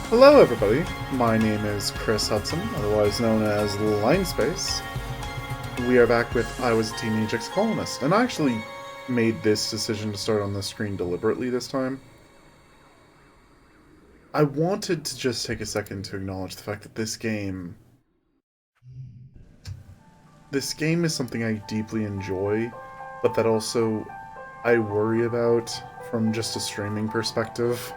Hello everybody, my name is Chris Hudson, otherwise known as Linespace. We are back with I Was a Teenage Exocolonist, and I actually made this decision to start on the screen deliberately this time. I wanted to just take a second to acknowledge the fact that this game is something I deeply enjoy, but that also I worry about from just a streaming perspective.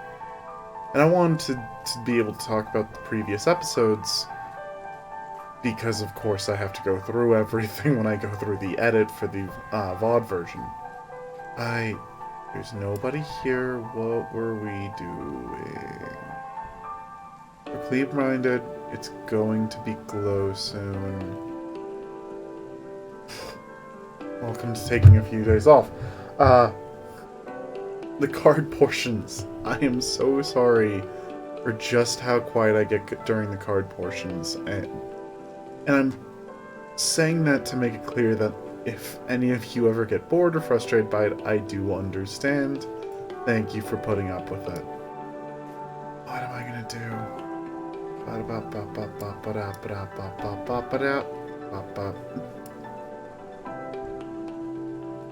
And I wanted to be able to talk about the previous episodes, because of course I have to go through everything when I go through the edit for the VOD version. There's nobody here, what were we doing? Quickly reminded, it's going to be glow soon. Welcome to taking a few days off. The card portions. I am so sorry for just how quiet I get during the card portions, and I'm saying that to make it clear that if any of you ever get bored or frustrated by it, I do understand. Thank you for putting up with it. What am I gonna do?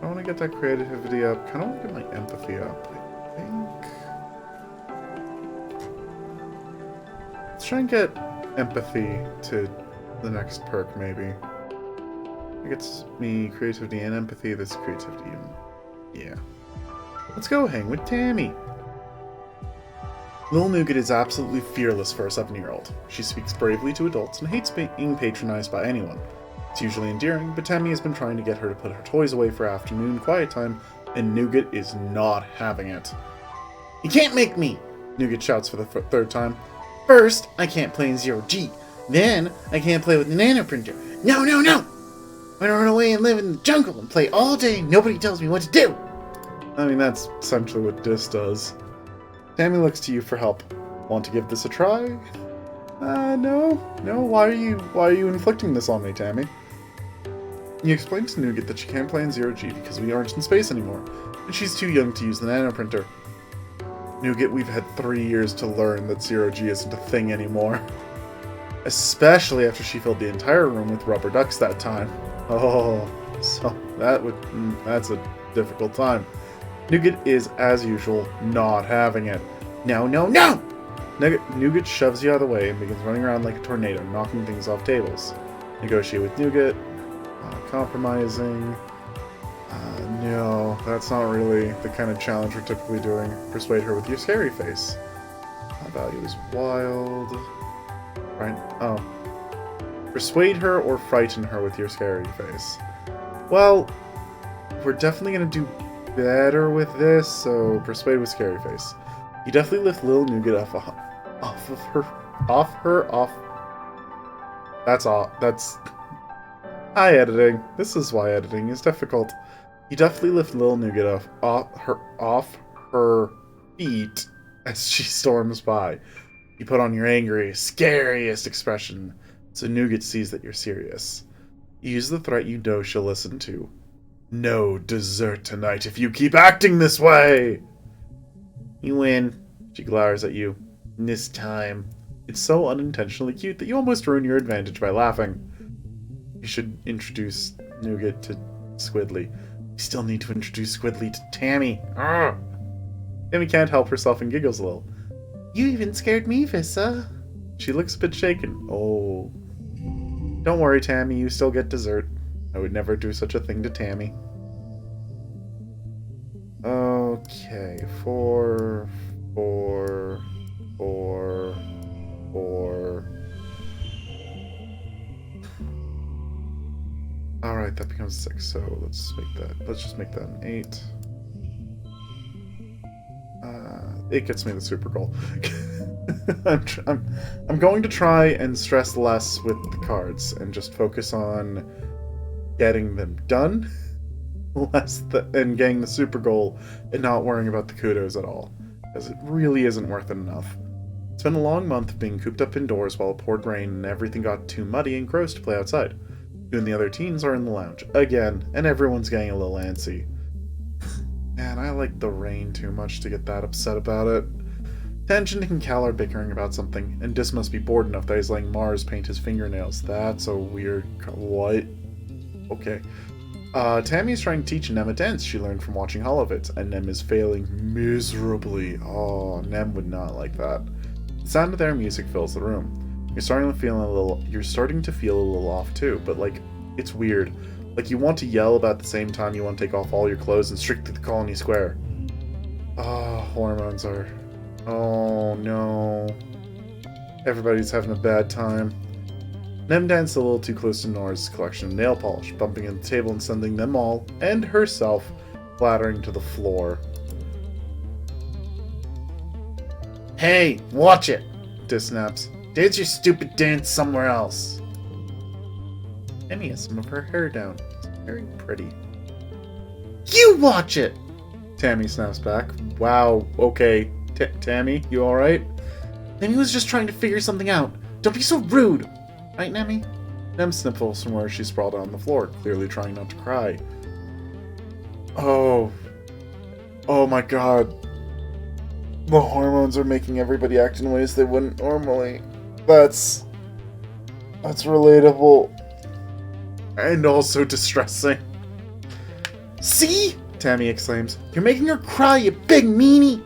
I want to get that creativity up. Kind of want to get my empathy up, I think. Let's try and get empathy to the next perk, maybe. It gets me creativity and empathy. This creativity and... yeah. Let's go hang with Tammy. Lil Nougat is absolutely fearless for a 7-year-old. She speaks bravely to adults and hates being patronized by anyone. It's usually endearing, but Tammy has been trying to get her to put her toys away for afternoon quiet time, and Nougat is not having it. "You can't make me!" Nougat shouts for the third time. "First, I can't play in 0G. Then, I can't play with the nano printer. No, no, no! I'm gonna run away and live in the jungle and play all day and nobody tells me what to do!" I mean, that's essentially what Dis does. Tammy looks to you for help. Want to give this a try? No. Why are you inflicting this on me, Tammy? You explain to Nougat that she can't play in 0G because we aren't in space anymore, and she's too young to use the nano printer. Nougat, we've had 3 years to learn that 0G isn't a thing anymore. Especially after she filled the entire room with rubber ducks that time. Oh, so that's a difficult time. Nougat is, as usual, not having it. No, no, no! Nougat shoves you out of the way and begins running around like a tornado, knocking things off tables. Negotiate with Nougat. Compromising. No, that's not really the kind of challenge we're typically doing. Persuade her with your scary face. Value is wild. Right? Oh. Persuade her or frighten her with your scary face. Well, we're definitely gonna do better with this, so persuade with scary face. You definitely lift Lil Nougat off. That's Hi, editing. This is why editing is difficult. You definitely lift Lil Nougat off her feet as she storms by. You put on your angriest, scariest expression, so Nougat sees that you're serious. You use the threat you know she'll listen to. "No dessert tonight if you keep acting this way!" You win. She glowers at you. This time. It's so unintentionally cute that you almost ruin your advantage by laughing. You should introduce Nougat to Squidly. We still need to introduce Squidly to Tammy. Arrgh. Tammy can't help herself and giggles a little. "You even scared me, Vissa." She looks a bit shaken. Oh. Don't worry, Tammy, you still get dessert. I would never do such a thing to Tammy. Okay, 4. Alright, that becomes 6, so let's just make that an 8. It gets me the super goal. I'm going to try and stress less with the cards and just focus on getting them done, and getting the super goal, and not worrying about the kudos at all, as it really isn't worth it enough. It's been a long month of being cooped up indoors while it poured rain and everything got too muddy and gross to play outside. You and the other teens are in the lounge again, and everyone's getting a little antsy. Man, I like the rain too much to get that upset about it. Tangent and Cal are bickering about something, and Dis must be bored enough that he's letting Mars paint his fingernails. That's a weird... What? Okay. Tammy's trying to teach Nem a dance she learned from watching Holovitz, and Nem is failing miserably. Oh, Nem would not like that. The sound of their music fills the room. You're starting to feel a little off too, but like, it's weird. Like, you want to yell about the same time you want to take off all your clothes and streak to the colony square. Hormones are... Oh no. Everybody's having a bad time. Nem danced a little too close to Nora's collection of nail polish, bumping into the table and sending them all, and herself, clattering to the floor. Hey, watch it! Dis snaps. Dance your stupid dance somewhere else. Emmy has some of her hair down. It's very pretty. You watch it! Tammy snaps back. Wow, okay. Tammy, you alright? Nemi was just trying to figure something out. Don't be so rude! Right, Nemi? Nem sniffles from where she's sprawled out on the floor, clearly trying not to cry. Oh. Oh my god. The hormones are making everybody act in ways they wouldn't normally. That's relatable. And also distressing. See? Tammy exclaims. You're making her cry, you big meanie!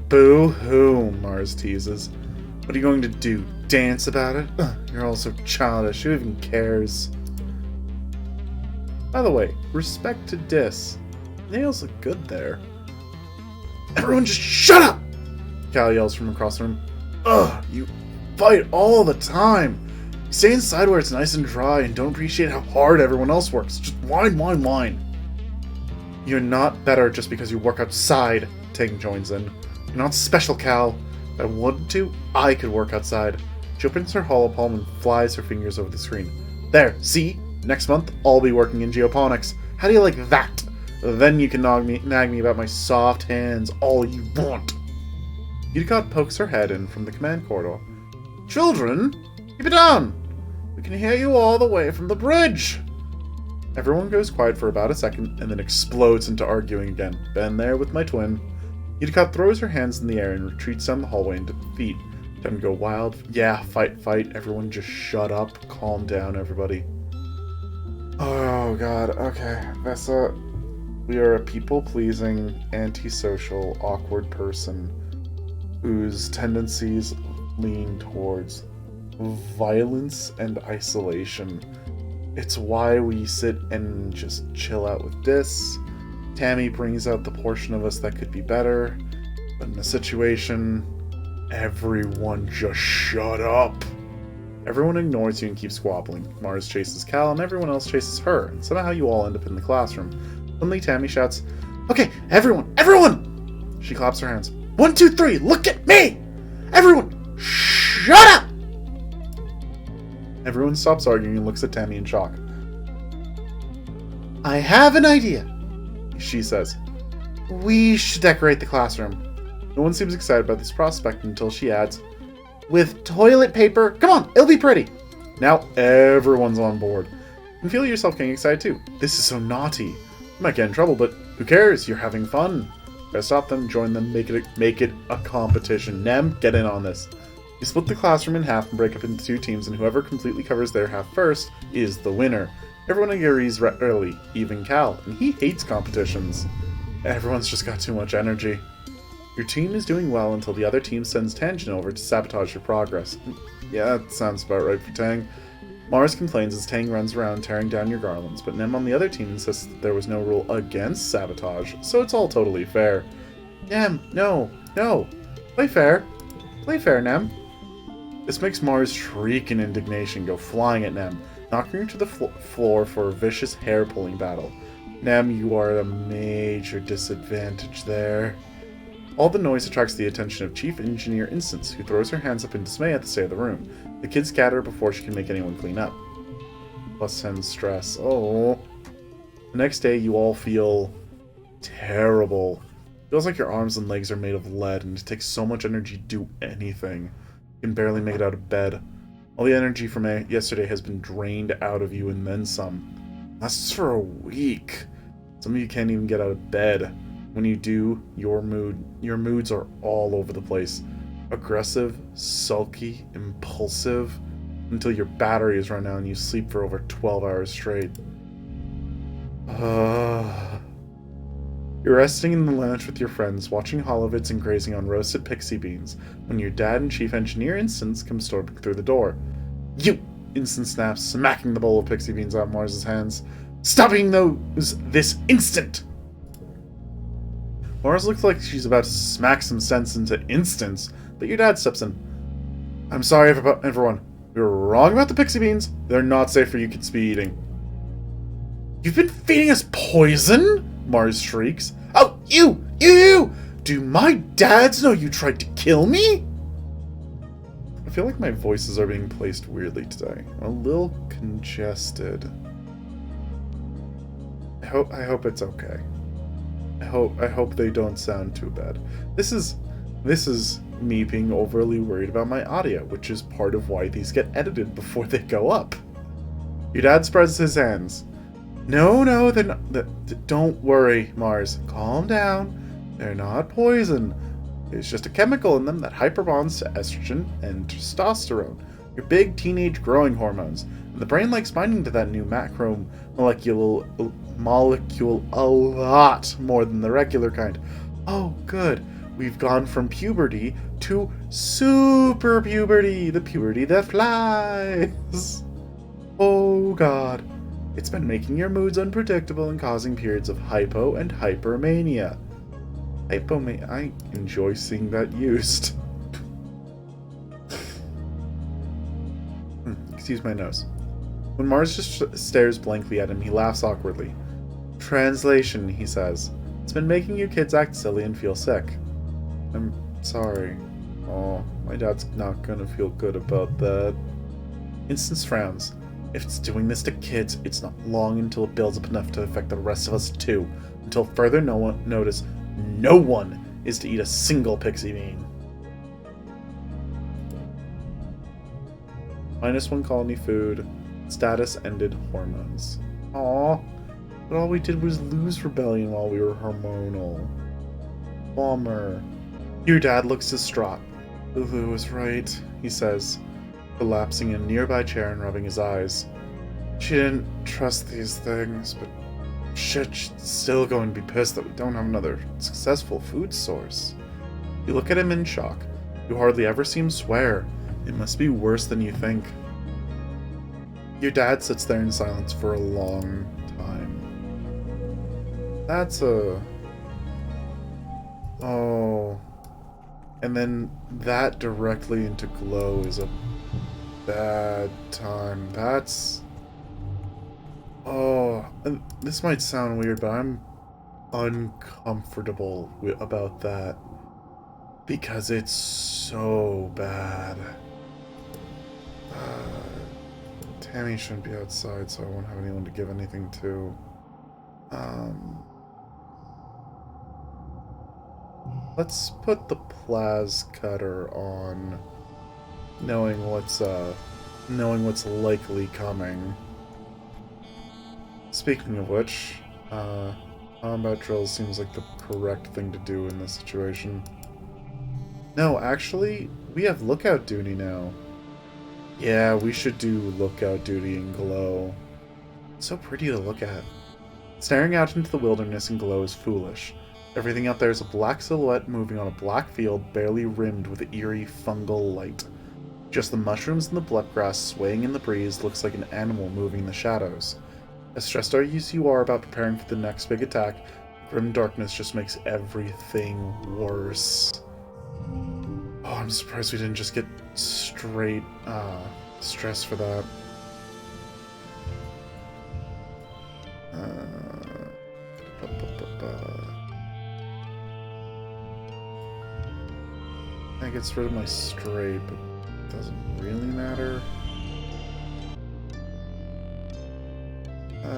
Boo-hoo, Mars teases. What are you going to do? Dance about it? Ugh, you're all so childish. Who even cares? By the way, respect to Dis. Nails look good there. Everyone just shut up! Cal yells from across the room. Ugh, you fight all the time. You stay inside where it's nice and dry and don't appreciate how hard everyone else works. Just whine, whine, whine. You're not better just because you work outside, Tang joins in. You're not special, Cal. If I wanted to, I could work outside. She opens her hollow palm and flies her fingers over the screen. There, see? Next month, I'll be working in geoponics. How do you like that? Then you can nag me about my soft hands all you want. Unicott pokes her head in from the command corridor. Children, keep it down. We can hear you all the way from the bridge. Everyone goes quiet for about a second and then explodes into arguing again. Been there with my twin. Unicott throws her hands in the air and retreats down the hallway into defeat. Time to go wild. Yeah, fight, fight. Everyone just shut up. Calm down, everybody. Oh god, okay. Vessa, we are a people-pleasing, antisocial, awkward person whose tendencies lean towards violence and isolation. It's why we sit and just chill out with Dis. Tammy brings out the portion of us that could be better, but in a situation, everyone just shut up. Everyone ignores you and keeps squabbling. Mars chases Cal and everyone else chases her, and somehow you all end up in the classroom. Suddenly Tammy shouts, Okay, everyone! Everyone! She claps her hands. 1, 2, 3, look at me! Everyone, shut up! Everyone stops arguing and looks at Tammy in shock. I have an idea, she says. We should decorate the classroom. No one seems excited about this prospect until she adds, with toilet paper. Come on, it'll be pretty. Now everyone's on board. You can feel yourself getting excited too. This is so naughty. You might get in trouble, but who cares? You're having fun. Gotta stop them, join them, make it a competition. Nem, get in on this. You split the classroom in half and break up into 2 teams, and whoever completely covers their half first is the winner. Everyone agrees early, even Cal, and he hates competitions. Everyone's just got too much energy. Your team is doing well until the other team sends Tangent over to sabotage your progress. Yeah, that sounds about right for Tang. Mars complains as Tang runs around tearing down your garlands, but Nem on the other team insists that there was no rule against sabotage, so it's all totally fair. Nem, no. Play fair. Play fair, Nem. This makes Mars shriek in indignation, go flying at Nem, knocking her to the floor for a vicious hair-pulling battle. Nem, you are at a major disadvantage there. All the noise attracts the attention of Chief Engineer Instance, who throws her hands up in dismay at the state of the room. The kids scatter before she can make anyone clean up. Plus 10 stress. Oh. The next day, you all feel terrible. Feels like your arms and legs are made of lead, and it takes so much energy to do anything. You can barely make it out of bed. All the energy from yesterday has been drained out of you, and then some. Lasts for a week. Some of you can't even get out of bed. When you do, your moods are all over the place. Aggressive, sulky, impulsive, until your battery is run out and you sleep for over 12 hours straight. You're resting in the lounge with your friends, watching holovids and grazing on roasted pixie beans, when your dad and chief engineer Instance come storming through the door. You! Instance snaps, smacking the bowl of pixie beans out of Mars's hands. Stopping those this instant! Mars looks like she's about to smack some sense into Instance, but your dad steps in. I'm sorry, everyone. We were wrong about the pixie beans. They're not safe for you kids to be eating. You've been feeding us poison? Mars shrieks. Oh, you! Do my dads know you tried to kill me? I feel like my voices are being placed weirdly today. I'm a little congested. I hope it's okay. I hope they don't sound too bad. This is me being overly worried about my audio, which is part of why these get edited before they go up. Your dad spreads his hands. No, they're not. Don't worry, Mars. Calm down. They're not poison. It's just a chemical in them that hyperbonds to estrogen and testosterone, your big teenage growing hormones. And the brain likes binding to that new macro molecule a lot more than the regular kind. Oh, good. We've gone from puberty to super puberty, the puberty that flies. Oh, God. It's been making your moods unpredictable and causing periods of hypo and hypermania. I enjoy seeing that used. Excuse my nose. When Mars just stares blankly at him, he laughs awkwardly. Translation, he says. It's been making you kids act silly and feel sick. I'm sorry. Oh, my dad's not gonna feel good about that. Instance frowns. If it's doing this to kids, it's not long until it builds up enough to affect the rest of us too. Until further notice, no one is to eat a single pixie bean. -1 colony food. Status ended hormones. Aw, but all we did was lose rebellion while we were hormonal. Bummer. Your dad looks distraught. Lulu was right, he says, collapsing in a nearby chair and rubbing his eyes. She didn't trust these things, but shit, she's still going to be pissed that we don't have another successful food source. You look at him in shock. You hardly ever seem to swear. It must be worse than you think. Your dad sits there in silence for a long time. Oh. And then that directly into glow is a bad time. Oh, and this might sound weird, but I'm uncomfortable about that. Because it's so bad. Tammy shouldn't be outside, so I won't have anyone to give anything to. Let's put the plas cutter on, knowing what's likely coming. Speaking of which, combat drill seems like the correct thing to do in this situation. No, actually, we have lookout duty now. Yeah, we should do lookout duty in glow. It's so pretty to look at. Staring out into the wilderness in glow is foolish. Everything out there is a black silhouette moving on a black field barely rimmed with eerie fungal light. Just the mushrooms and the bluegrass swaying in the breeze looks like an animal moving in the shadows. As stressed as you are about preparing for the next big attack, grim darkness just makes everything worse. Oh, I'm surprised we didn't just get straight stress for that. That gets rid of my straight, but it doesn't really matter.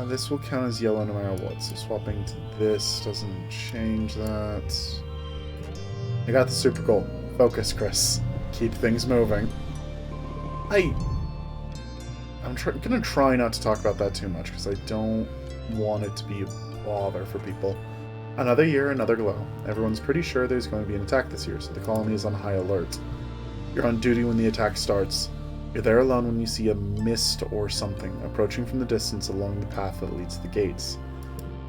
This will count as yellow no matter what, so swapping to this doesn't change that. I got the super goal. Focus, Chris. Keep things moving. I'm gonna try not to talk about that too much, because I don't want it to be a bother for people. Another year, another glow. Everyone's pretty sure there's going to be an attack this year, so the colony is on high alert. You're on duty when the attack starts. You're there alone when you see a mist or something approaching from the distance along the path that leads to the gates.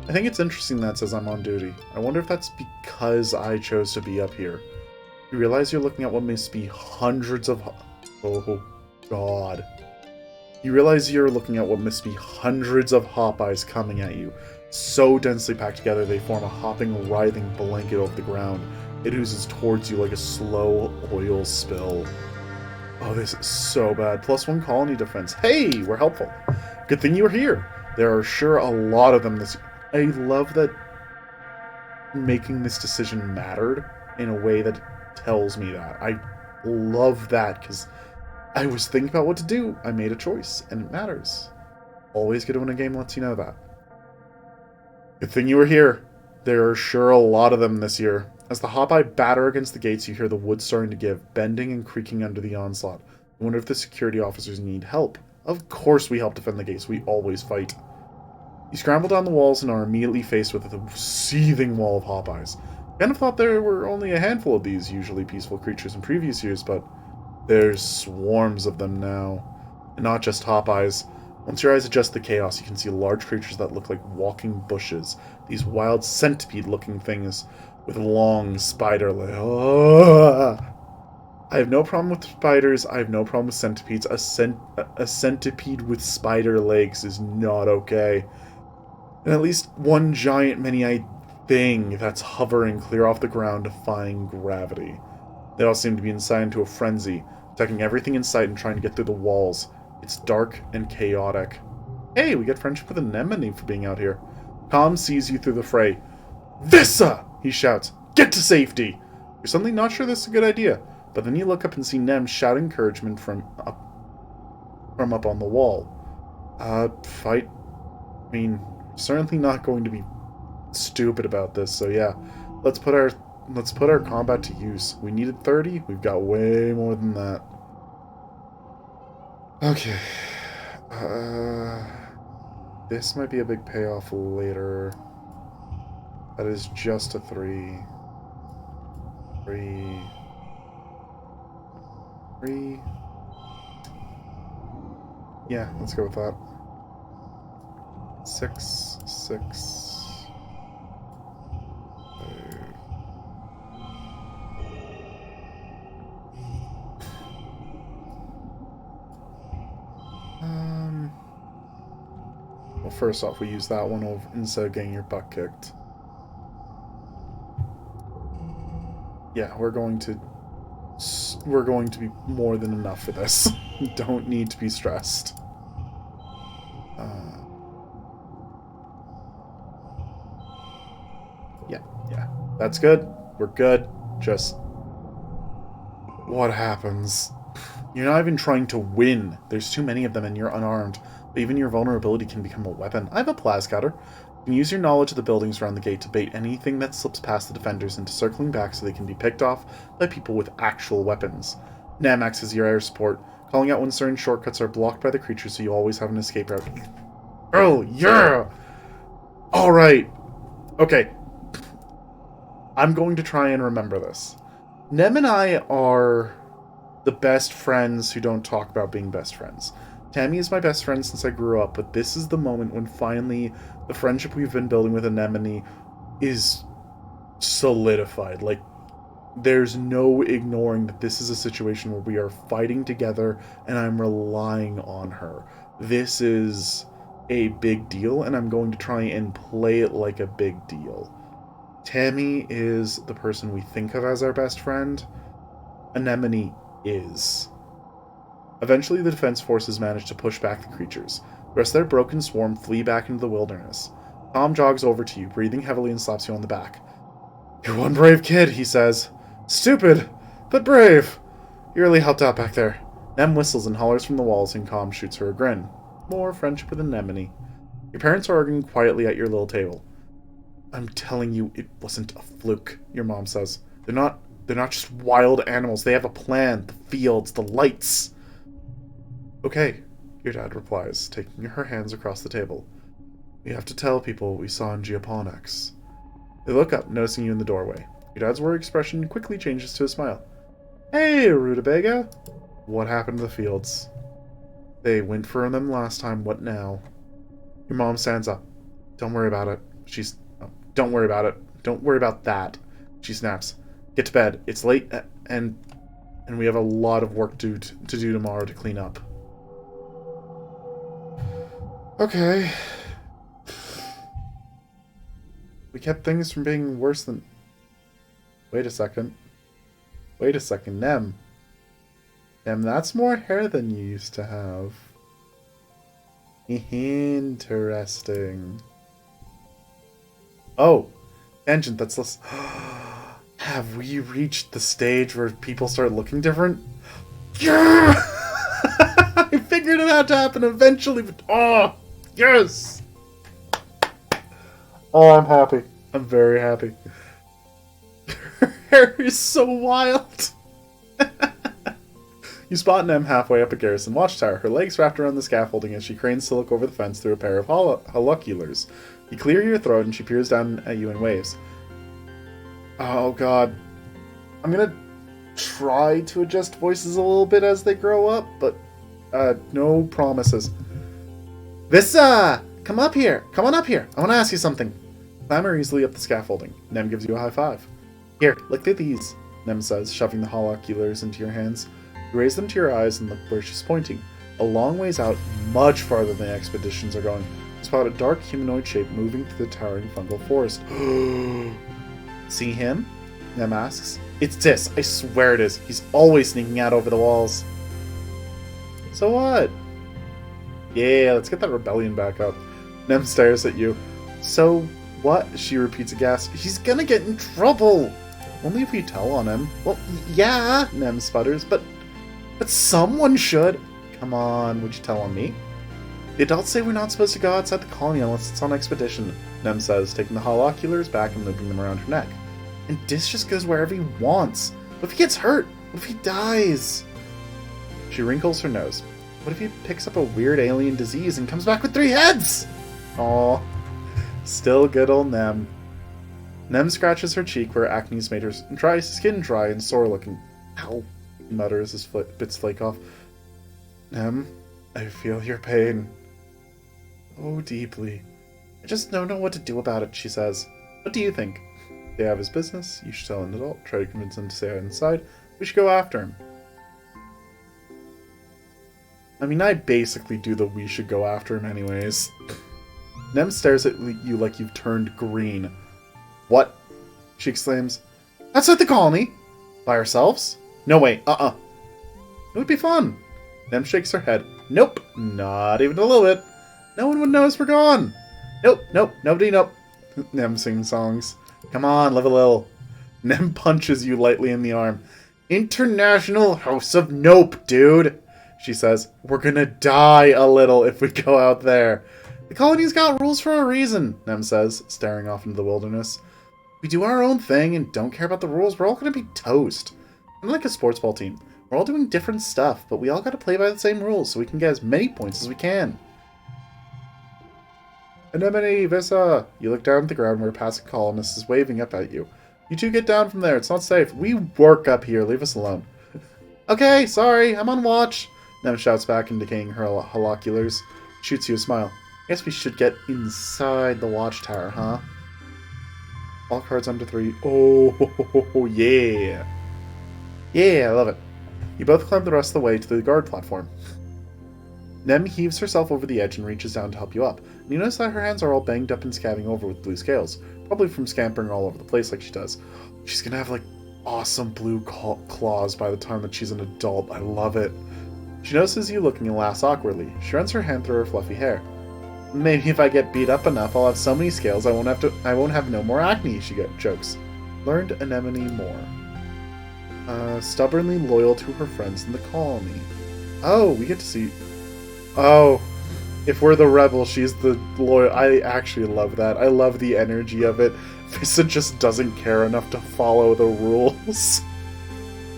I think it's interesting that says I'm on duty. I wonder if that's because I chose to be up here. You realize you're looking at what must be hundreds of... Oh, God. You realize you're looking at what must be hundreds of hop-eyes coming at you. So densely packed together, they form a hopping, writhing blanket over the ground. It oozes towards you like a slow oil spill. Oh, this is so bad. +1 colony defense. Hey, we're helpful. Good thing you were here. There are sure a lot of them this... I love that making this decision mattered in a way that tells me that. I love that, because I was thinking about what to do. I made a choice, and it matters. Always good when a game lets you know that. Good thing you were here. There are sure a lot of them this year. As the hop-eye batter against the gates, you hear the wood starting to give, bending and creaking under the onslaught. I wonder if the security officers need help. Of course we help defend the gates. We always fight. You scramble down the walls and are immediately faced with a seething wall of hop-eyes. Kind of thought there were only a handful of these usually peaceful creatures in previous years, but there's swarms of them now. And not just hop-eyes. Once your eyes adjust to the chaos, you can see large creatures that look like walking bushes. These wild centipede-looking things with long spider legs. I have no problem with spiders. I have no problem with centipedes. A centipede with spider legs is not okay. And at least one giant many-eyed thing that's hovering clear off the ground, defying gravity. They all seem to be inside into a frenzy, attacking everything in sight and trying to get through the walls. It's dark and chaotic. Hey, we get friendship with Anemone for being out here. Tom sees you through the fray. Vissa! He shouts. Get to safety! You're suddenly not sure this is a good idea, but then you look up and see Nem shouting encouragement from up on the wall. Fight? I mean, certainly not going to be stupid about this, so yeah. Let's put our combat to use. We needed 30, we've got way more than that. Okay. This might be a big payoff later. That is just a 3. 3. Yeah, let's go with that. 6. 6. Well, first off, we use that one over instead of getting your butt kicked. Yeah, we're going to be more than enough for this. Don't need to be stressed. Yeah, that's good. We're good. Just what happens? You're not even trying to win. There's too many of them and you're unarmed. But even your vulnerability can become a weapon. I have a plascatter. You can use your knowledge of the buildings around the gate to bait anything that slips past the defenders into circling back so they can be picked off by people with actual weapons. Nem acts as your air support, calling out when certain shortcuts are blocked by the creatures so you always have an escape route. Oh, yeah! Alright. Okay. I'm going to try and remember this. Nem and I are the best friends who don't talk about being best friends. Tammy is my best friend since I grew up, but this is the moment when finally the friendship we've been building with Anemone is solidified. Like, there's no ignoring that this is a situation where we are fighting together and I'm relying on her. This is a big deal, and I'm going to try and play it like a big deal. Tammy is the person we think of as our best friend. Anemone is. Eventually, the defense forces manage to push back the creatures. The rest of their broken swarm flee back into the wilderness. Tom jogs over to you, breathing heavily, and slaps you on the back. You're one brave kid, he says. Stupid, but brave. You really helped out back there. Nem whistles and hollers from the walls, and Calm shoots her a grin. More friendship with Anemone. Your parents are arguing quietly at your little table. I'm telling you, it wasn't a fluke, your mom says. They're not just wild animals. They have a plan. The fields, the lights. Okay, your dad replies, taking her hands across the table. We have to tell people what we saw in Geoponics. They look up, noticing you in the doorway. Your dad's worried expression quickly changes to a smile. Hey, Rutabaga! What happened to the fields? They went for them last time, what now? Your mom stands up. Don't worry about it. Don't worry about it. Don't worry about that. She snaps. Get to bed. It's late, and we have a lot of work to do tomorrow to clean up. Okay. We kept things from being worse than... Wait a second. Wait a second, Nem. Nem, that's more hair than you used to have. Interesting. Oh, tangent, that's less... Have we reached the stage where people start looking different? Yeah! I figured it had to happen eventually, but... Oh, yes! Oh, I'm happy. I'm very happy. Her hair is so wild. You spot Nem halfway up a garrison watchtower, her legs wrapped around the scaffolding as she cranes to look over the fence through a pair of holoculars. You clear your throat and she peers down at you in waves. Oh god. I'm gonna try to adjust voices a little bit as they grow up, but no promises. Vissa! Come up here! Come on up here! I want to ask you something. Clamber easily up the scaffolding. Nem gives you a high five. Here, look at these, Nem says, shoving the holoculars into your hands. You raise them to your eyes and look where she's pointing. A long ways out, much farther than the expeditions are going, you spot a dark humanoid shape moving through the towering fungal forest. See him? Nem asks. It's Tis. I swear it is. He's always sneaking out over the walls. So what? Yeah, let's get that rebellion back up. Nem stares at you. So what? She repeats aghast. He's gonna get in trouble. Only if we tell on him. Well, yeah, Nem sputters, but someone should. Come on, would you tell on me? The adults say we're not supposed to go outside the colony unless it's on expedition, Nem says, taking the holoculars back and looping them around her neck. And Dis just goes wherever he wants. What if he gets hurt? What if he dies? She wrinkles her nose. What if he picks up a weird alien disease and comes back with 3 heads? Aw. Still good old Nem. Nem scratches her cheek where acne's made her skin dry and sore looking. Ow, he mutters as bits flake off. Nem, I feel your pain. Oh, deeply. I just don't know what to do about it, she says. What do you think? They have his business. You should tell an adult. Try to convince him to stay inside. We should go after him. I mean, I basically do the we should go after him anyways. Nem stares at you like you've turned green. What? She exclaims. Outside the colony? By ourselves? No way. It would be fun. Nem shakes her head. Nope. Not even a little bit. No one would notice we're gone. Nope. Nobody, nope. Nem sings songs. Come on, live a little. Nem punches you lightly in the arm. International House of Nope, dude. She says, we're gonna die a little if we go out there. The colony's got rules for a reason, Nem says, staring off into the wilderness. If we do our own thing and don't care about the rules, we're all gonna be toast. Unlike a sports ball team, we're all doing different stuff, but we all gotta play by the same rules so we can get as many points as we can. Anemone, Vissa! You look down at the ground where a passing colonist is waving up at you. You two get down from there, it's not safe. We work up here, leave us alone. Okay, sorry, I'm on watch. Nem shouts back, indicating her holoculars. Shoots you a smile. Guess we should get inside the watchtower, huh? All cards under 3. Oh, yeah. Yeah, I love it. You both climb the rest of the way to the guard platform. Nem heaves herself over the edge and reaches down to help you up. And you notice that her hands are all banged up and scabbing over with blue scales. Probably from scampering all over the place like she does. She's gonna have, like, awesome blue claws by the time that she's an adult. I love it. She notices you looking and laughs awkwardly. She runs her hand through her fluffy hair. Maybe if I get beat up enough, I'll have so many scales I won't have no more acne, she jokes. Learned Anemone more. Stubbornly loyal to her friends in the colony. Oh, we get to see... Oh, if we're the rebel, she's the loyal... I actually love that. I love the energy of it. Vissa just doesn't care enough to follow the rules.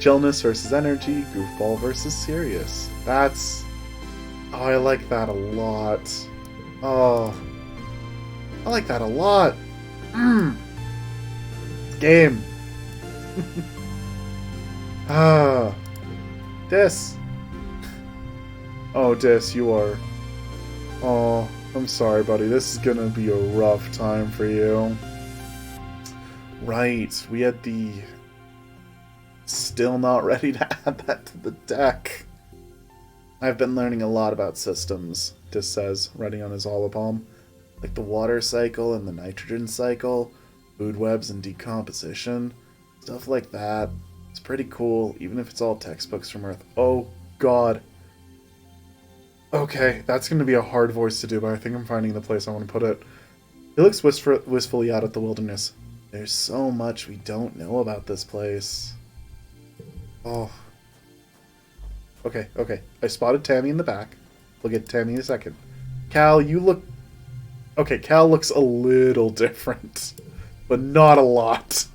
Chillness versus energy, goofball versus serious. That's... Oh, I like that a lot. Oh. I like that a lot. Game. Ah. Dis. Oh, Dis, you are... Oh, I'm sorry, buddy. This is gonna be a rough time for you. Right, we had the... Still not ready to add that to the deck. I've been learning a lot about systems, Dis says, writing on his holopalm. Like the water cycle and the nitrogen cycle, food webs and decomposition, stuff like that. It's pretty cool, even if it's all textbooks from Earth. Oh, God. Okay, that's going to be a hard voice to do, but I think I'm finding the place I want to put it. He looks wistfully out at the wilderness. There's so much we don't know about this place. Oh. Okay. I spotted Tammy in the back. We'll get to Tammy in a second. Cal, you look... Okay, Cal looks a little different. But not a lot.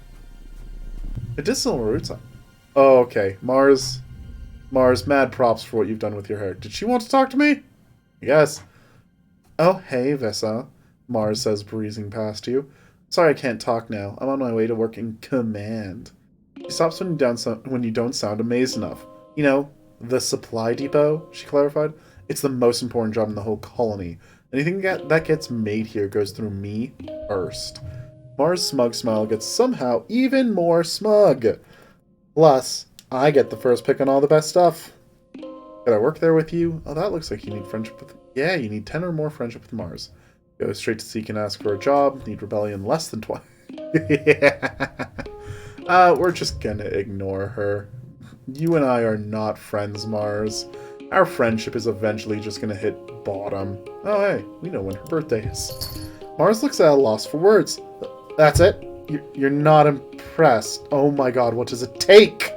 Medicinal roots. Oh, okay. Mars, mad props for what you've done with your hair. Did she want to talk to me? Yes. Oh, hey, Vessa. Mars says, breezing past you. Sorry I can't talk now. I'm on my way to work in command. She stops when you don't sound amazed enough. You know, the supply depot, she clarified. It's the most important job in the whole colony. Anything that gets made here goes through me first. Mars' smug smile gets somehow even more smug. Plus, I get the first pick on all the best stuff. Could I work there with you? Oh, that looks like you need friendship with... Yeah, you need 10 or more friendship with Mars. Go straight to seek and ask for a job. Need rebellion less than twice. Yeah. We're just gonna ignore her. You and I are not friends, Mars. Our friendship is eventually just gonna hit bottom. Oh, hey, we know when her birthday is. Mars looks at a loss for words. That's it? You're not impressed. Oh my god, what does it take?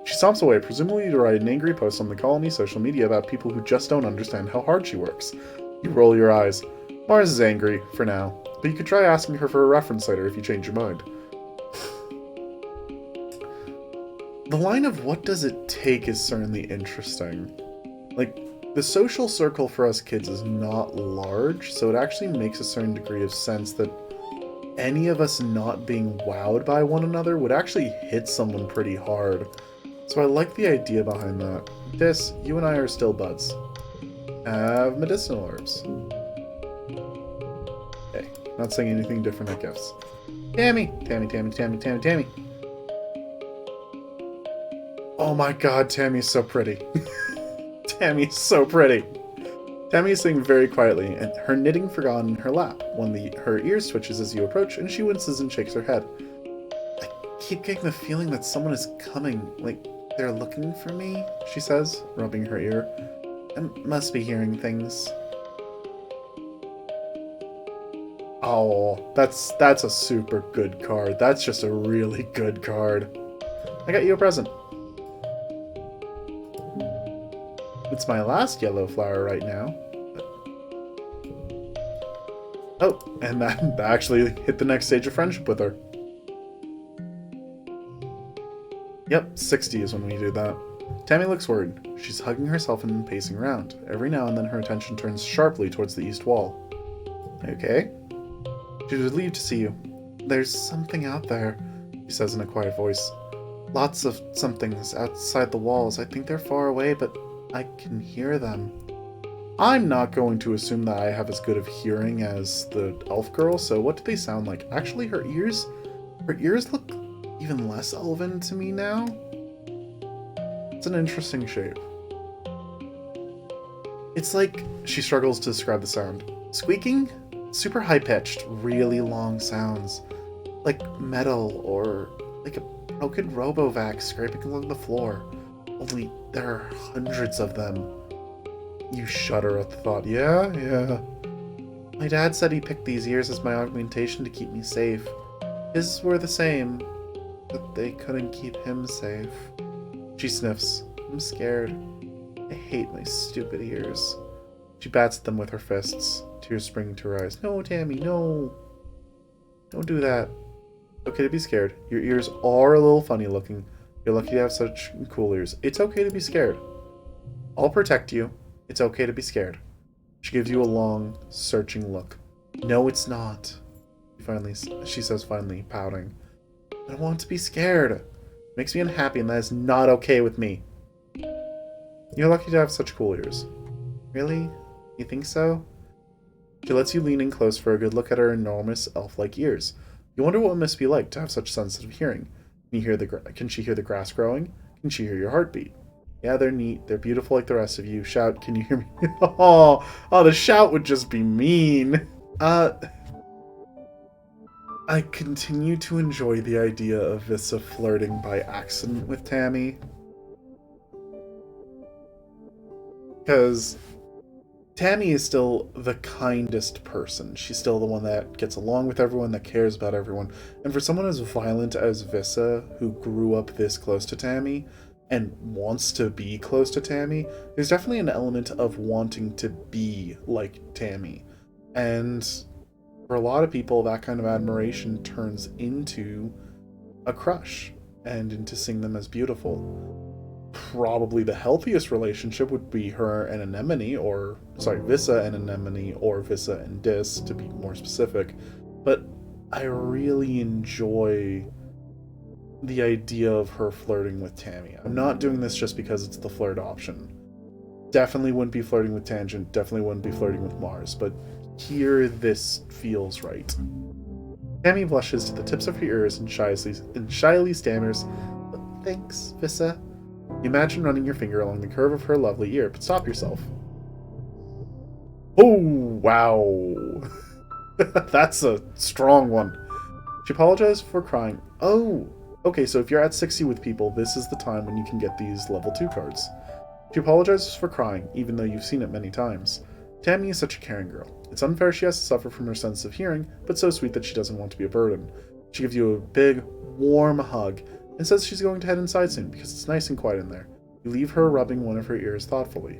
She stomps away, presumably to write an angry post on the colony social media about people who just don't understand how hard she works. You roll your eyes. Mars is angry, for now. But you could try asking her for a reference later if you change your mind. The line of what does it take is certainly interesting. Like, the social circle for us kids is not large, so it actually makes a certain degree of sense that any of us not being wowed by one another would actually hit someone pretty hard. So I like the idea behind that. Dis, you and I are still buds. Have medicinal herbs. Okay, not saying anything different at gifts. Tammy! Tammy. Oh my god, Tammy's so pretty. Tammy's so pretty. Tammy is sitting very quietly, and her knitting forgotten in her lap. Her ears twitches as you approach, and she winces and shakes her head. I keep getting the feeling that someone is coming, like they're looking for me, she says, rubbing her ear. I must be hearing things. Oh, that's a super good card. That's just a really good card. I got you a present. It's my last yellow flower right now. Oh, and that actually hit the next stage of friendship with her. Yep, 60 is when we do that. Tammy looks worried. She's hugging herself and pacing around. Every now and then her attention turns sharply towards the east wall. Okay? She's relieved to see you. There's something out there, she says in a quiet voice. Lots of somethings outside the walls. I think they're far away, but I can hear them. I'm not going to assume that I have as good of hearing as the elf girl, so what do they sound like? Actually, her ears look even less elven to me now. It's an interesting shape. It's like, she struggles to describe the sound. Squeaking? Super high-pitched, really long sounds. Like metal, or like a broken Robovac scraping along the floor. Only there are hundreds of them. You shudder at the thought. Yeah. My dad said he picked these ears as my augmentation to keep me safe. His were the same, but they couldn't keep him safe. She sniffs. I'm scared. I hate my stupid ears. She bats at them with her fists, tears springing to her eyes. No, Tammy, no. Don't do that. Okay to be scared. Your ears are a little funny looking. You're lucky to have such cool ears. It's okay to be scared. I'll protect you. It's okay to be scared. She gives you a long, searching look. No, it's not. She says finally, pouting. I don't want to be scared. It makes me unhappy, and that is not okay with me. You're lucky to have such cool ears. Really? You think so? She lets you lean in close for a good look at her enormous elf-like ears. You wonder what it must be like to have such sensitive hearing. Can she hear the grass growing? Can she hear your heartbeat? Yeah, they're neat. They're beautiful like the rest of you. Shout, can you hear me? Oh, the shout would just be mean. I continue to enjoy the idea of Vissa flirting by accident with Tammy. Because Tammy is still the kindest person. She's still the one that gets along with everyone, that cares about everyone. And for someone as violent as Vissa, who grew up this close to Tammy, and wants to be close to Tammy, there's definitely an element of wanting to be like Tammy. And for a lot of people, that kind of admiration turns into a crush, and into seeing them as beautiful. Probably the healthiest relationship would be her and Anemone, Vissa and Anemone, or Vissa and Dis, to be more specific. But I really enjoy the idea of her flirting with Tammy. I'm not doing this just because it's the flirt option. Definitely wouldn't be flirting with Tangent, definitely wouldn't be flirting with Mars, but here this feels right. Tammy blushes to the tips of her ears and shyly stammers, "Thanks, Vissa." You imagine running your finger along the curve of her lovely ear, but stop yourself. Oh, wow. That's a strong one. She apologized for crying. Oh, okay, so if you're at 60 with people, this is the time when you can get these level 2 cards. She apologizes for crying, even though you've seen it many times. Tammy is such a caring girl. It's unfair she has to suffer from her sense of hearing, but so sweet that she doesn't want to be a burden. She gives you a big, warm hug, and says she's going to head inside soon because it's nice and quiet in there. You leave her rubbing one of her ears thoughtfully.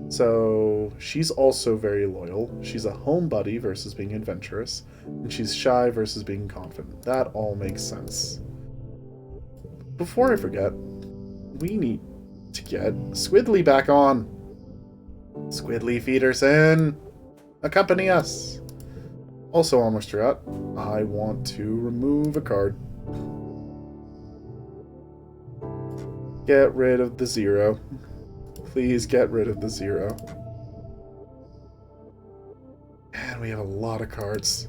So, she's also very loyal. She's a homebody versus being adventurous, and she's shy versus being confident. That all makes sense. Before I forget, we need to get Squidly back on. Squidly Feederson, accompany us. Also on Mr. Out, I want to remove a card. Get rid of the 0. Please get rid of the 0. And we have a lot of cards.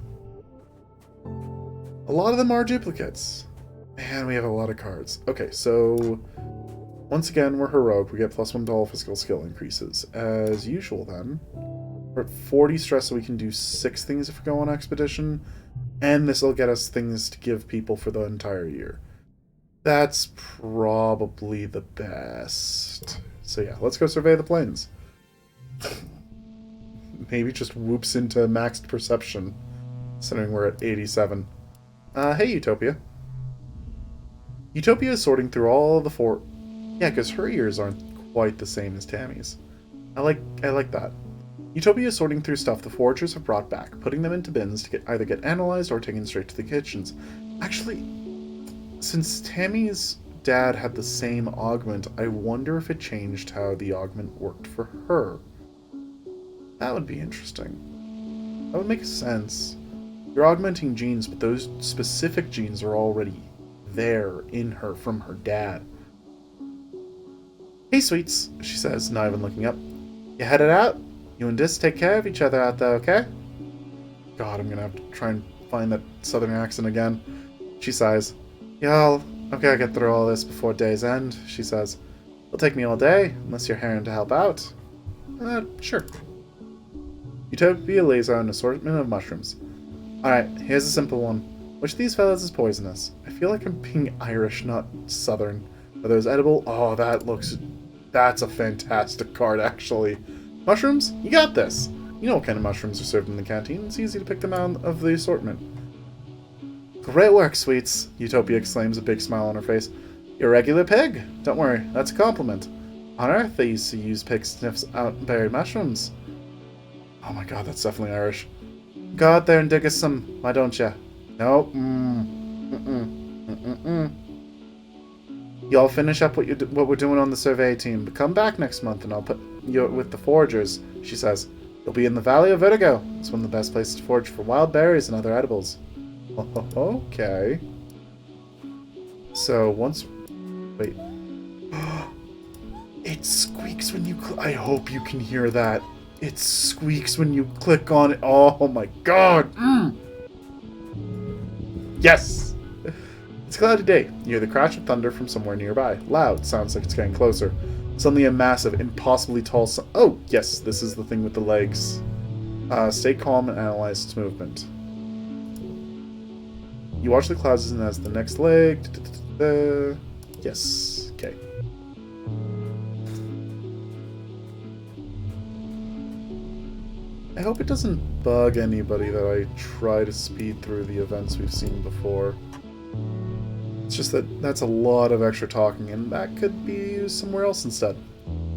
A lot of them are duplicates. And we have a lot of cards. Okay, so once again, we're heroic. We get +1 to all physical skill increases. As usual then, we're at 40 stress, so we can do 6 things if we go on expedition. And this will get us things to give people for the entire year. That's probably the best. So yeah, let's go survey the plains. Maybe just whoops into maxed perception, considering we're at 87. Hey, Utopia. Utopia is sorting through all the Yeah, because her ears aren't quite the same as Tammy's. I like that. Utopia is sorting through stuff the foragers have brought back, putting them into bins to either get analyzed or taken straight to the kitchens. Actually, since Tammy's dad had the same augment, I wonder if it changed how the augment worked for her. That would be interesting. That would make sense. You're augmenting genes, but those specific genes are already there in her from her dad. Hey, sweets, she says, not even looking up. You headed out? You and Dis take care of each other out there, okay? God, I'm gonna have to try and find that southern accent again. She sighs. Y'all, I've gotta get through all this before day's end, she says. It'll take me all day, unless you're hiring to help out. Sure. Utopia lays out an assortment of mushrooms. Alright, here's a simple one. Which of these fellas is poisonous? I feel like I'm being Irish, not southern. Are those edible? Oh, that's a fantastic card, actually. Mushrooms? You got this! You know what kind of mushrooms are served in the canteen. It's easy to pick them out of the assortment. Great work, sweets, Utopia exclaims, a big smile on her face. You're a regular pig. Don't worry, that's a compliment. On Earth, they used to use pig sniffs out buried mushrooms. Oh my god, that's definitely Irish. Go out there and dig us some, why don't ya? Nope. Y'all finish up what we're doing on the survey team, but come back next month and I'll put you with the foragers, she says. You'll be in the Valley of Vertigo. It's one of the best places to forage for wild berries and other edibles. Okay. So once... Wait. It squeaks when you... I hope you can hear that. It squeaks when you click on it. Oh my god! Yes! It's a cloudy day. You hear the crash of thunder from somewhere nearby. Loud. Sounds like it's getting closer. Suddenly a massive, impossibly tall... Oh, yes, this is the thing with the legs. Stay calm and analyze its movement. You watch the clouds as the next leg. Yes. Okay. I hope it doesn't bug anybody that I try to speed through the events we've seen before. It's just that that's a lot of extra talking, and that could be used somewhere else instead.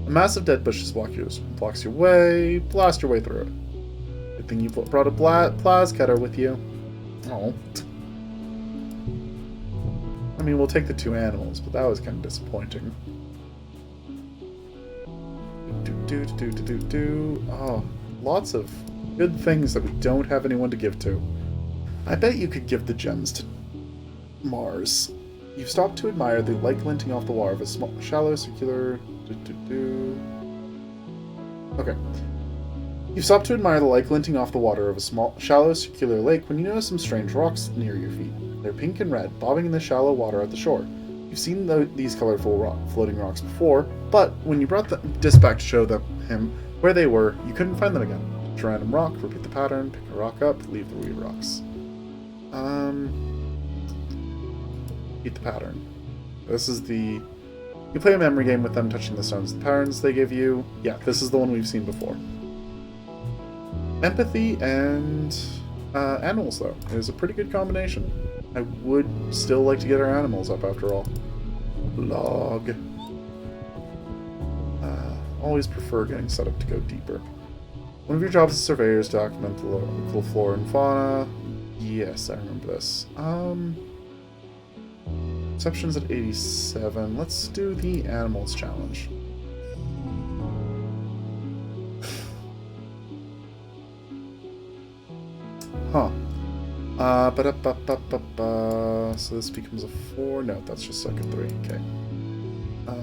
A massive dead bush just blocks your way. Blast your way through it. Good thing you brought a plas cutter with you. Oh. I mean, we'll take the 2 animals, but that was kind of disappointing. Oh, lots of good things that we don't have anyone to give to. I bet you could give the gems to Mars. You've stopped to admire the light glinting off the water of a small, shallow, circular... Okay. You've stopped to admire the light glinting off the water of a small, shallow, circular lake when you notice some strange rocks near your feet. They're pink and red, bobbing in the shallow water at the shore. You've seen these colorful floating rocks before, but when you brought the disc back to show him where they were, you couldn't find them again. Pick a random rock, repeat the pattern, pick a rock up, leave the weird rocks. Repeat the pattern. This is the... You play a memory game with them touching the stones. The patterns they give you... Yeah, this is the one we've seen before. Empathy and animals, though, is a pretty good combination. I would still like to get our animals up, after all. Log. Always prefer getting set up to go deeper. One of your jobs as surveyor is to document the local flora and fauna. Yes, I remember this. Perception's at 87. Let's do the animals challenge. Huh. So this becomes a 4. No, that's just like a 3. Okay.